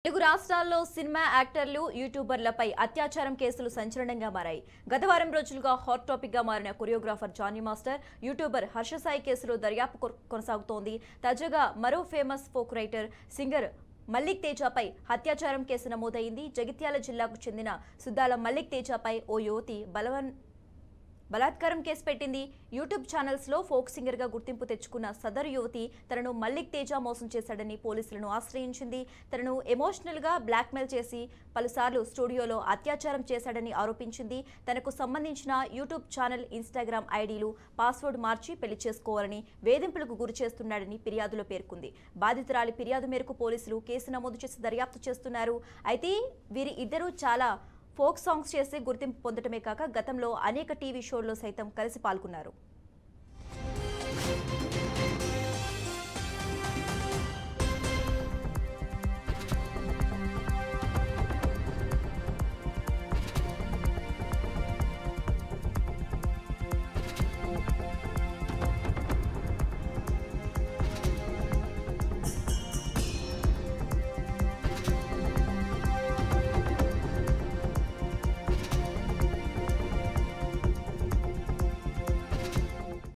తెలుగు రాష్ట్రాల్లో సినిమా యాక్టర్లు యూట్యూబర్లపై అత్యాచారం కేసులు సంచలనంగా మారాయి. గత వారం రోజులుగా హాట్ టాపిక్ గా మారిన choreographer Jani master, YouTuber Harsha Sai కేసులో దర్యాప్తు కొనసాగుతోంది. తాజాగా మరో famous folk writer, singer Mallik తేజపై అత్యాచారం కేసు నమోదైంది. జగిత్యాల జిల్లాకు చెందిన సుద్దాల మల్లిక్ తేజపై ఓ యువతి బలాత్కారం కేసు పెట్టింది. యూట్యూబ్ ఛానల్స్ లో ఫోక్ సింగర్ గా గుర్తింపు తెచ్చుకున్న సదరు యువతి తనను మల్లిక్ తేజ మోసం చేశాడని పోలీసులను ఆశ్రయించింది. తనను ఎమోషనల్ గా బ్లాక్మెయిల్ చేసి పలుసార్లు స్టూడియోలో అత్యాచారం చేశాడని ఆరోపించింది. తనకు సంబంధించిన యూట్యూబ్ ఛానల్, ఇన్స్టాగ్రామ్ ఐడీలు, పాస్వర్డ్ మార్చి పెళ్లి చేసుకోవాలని వేధింపులకు గురి చేస్తున్నాడని ఫిర్యాదులో పేర్కొంది. బాధితురాలి ఫిర్యాదు మేరకు పోలీసులు కేసు నమోదు చేసి దర్యాప్తు చేస్తున్నారు. అయితే వీరి ఇద్దరూ చాలా ఫోక్ సాంగ్స్ చేసి గుర్తింపు పొందటమే కాక గతంలో అనేక టీవీ షోల్లో సైతం కలిసి పాల్గొన్నారు.